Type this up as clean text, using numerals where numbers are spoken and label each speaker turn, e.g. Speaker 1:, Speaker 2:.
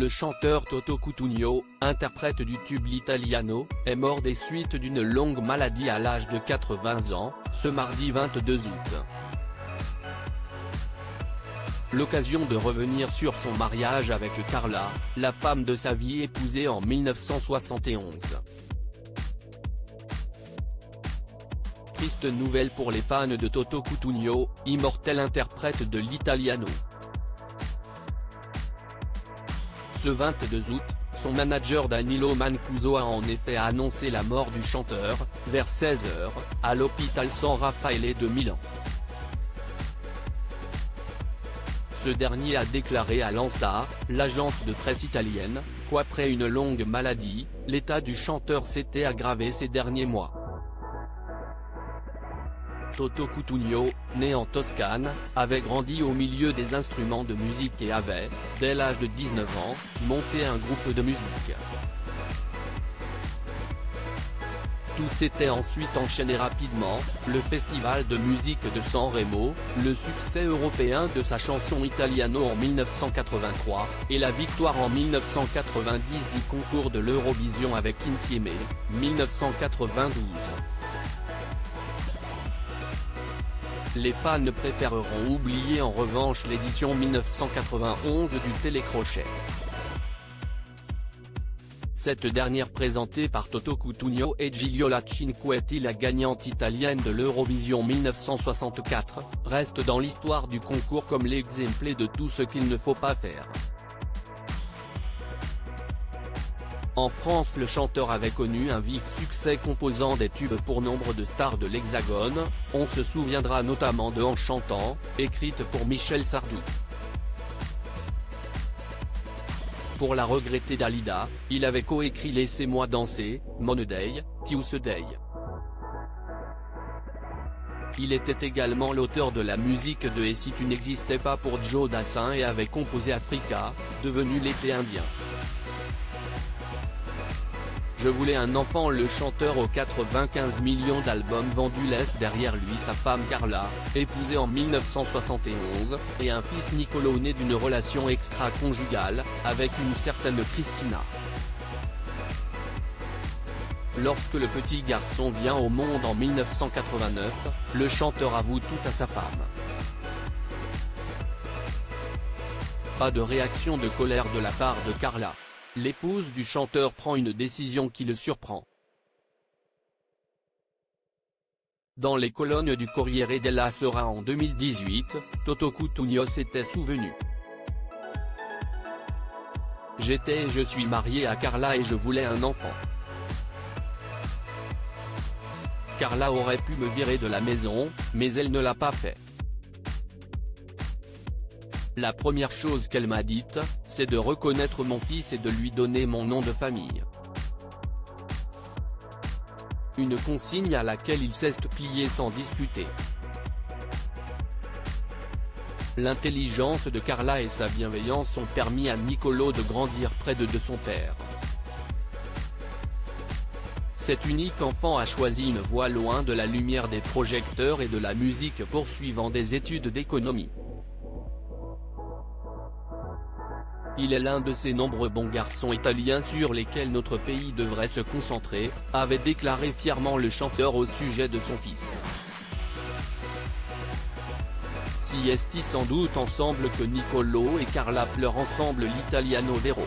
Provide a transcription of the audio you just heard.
Speaker 1: Le chanteur Toto Cutugno, interprète du tube L'Italiano, est mort des suites d'une longue maladie à l'âge de 80 ans, ce mardi 22 août. L'occasion de revenir sur son mariage avec Carla, la femme de sa vie épousée en 1971. Triste nouvelle pour les fans de Toto Cutugno, immortel interprète de L'Italiano. Ce 22 août, son manager Danilo Mancuso a en effet annoncé la mort du chanteur, vers 16h, à l'hôpital San Raffaele de Milan. Ce dernier a déclaré à l'ANSA, l'agence de presse italienne, qu'après une longue maladie, l'état du chanteur s'était aggravé ces derniers mois. Toto Cutugno, né en Toscane, avait grandi au milieu des instruments de musique et avait, dès l'âge de 19 ans, monté un groupe de musique. Tout s'était ensuite enchaîné rapidement, le festival de musique de Sanremo, le succès européen de sa chanson Italiano en 1983, et la victoire en 1990 du concours de l'Eurovision avec Insieme, 1992. Les fans préféreront oublier en revanche l'édition 1991 du télécrochet. Cette dernière présentée par Toto Cutugno et Gigliola Cinquetti, la gagnante italienne de l'Eurovision 1964, reste dans l'histoire du concours comme l'exemple de tout ce qu'il ne faut pas faire. En France, le chanteur avait connu un vif succès composant des tubes pour nombre de stars de l'Hexagone, on se souviendra notamment de En chantant, écrite pour Michel Sardou. Pour la regrettée Dalida, il avait coécrit Laissez-moi danser, Monday, Tuesday. Il était également l'auteur de la musique de Et si tu n'existais pas pour Joe Dassin et avait composé Africa, devenu l'été indien. Je voulais un enfant. Le chanteur aux 95 millions d'albums vendus laisse derrière lui sa femme Carla, épousée en 1971, et un fils Nicolo né d'une relation extra-conjugale, avec une certaine Cristina. Lorsque le petit garçon vient au monde en 1989, le chanteur avoue tout à sa femme. Pas de réaction de colère de la part de Carla. L'épouse du chanteur prend une décision qui le surprend. Dans les colonnes du Corriere della Sera en 2018, Toto Cutugno s'était souvenu. J'étais et je suis marié à Carla et je voulais un enfant. Carla aurait pu me virer de la maison, mais elle ne l'a pas fait. La première chose qu'elle m'a dite, c'est de reconnaître mon fils et de lui donner mon nom de famille. Une consigne à laquelle il s'est plié sans discuter. L'intelligence de Carla et sa bienveillance ont permis à Nicolo de grandir près de son père. Cet unique enfant a choisi une voie loin de la lumière des projecteurs et de la musique, poursuivant des études d'économie. Il est l'un de ces nombreux bons garçons italiens sur lesquels notre pays devrait se concentrer, avait déclaré fièrement le chanteur au sujet de son fils. Si esti sans doute ensemble que Nicolo et Carla pleurent ensemble l'Italiano d'Héros.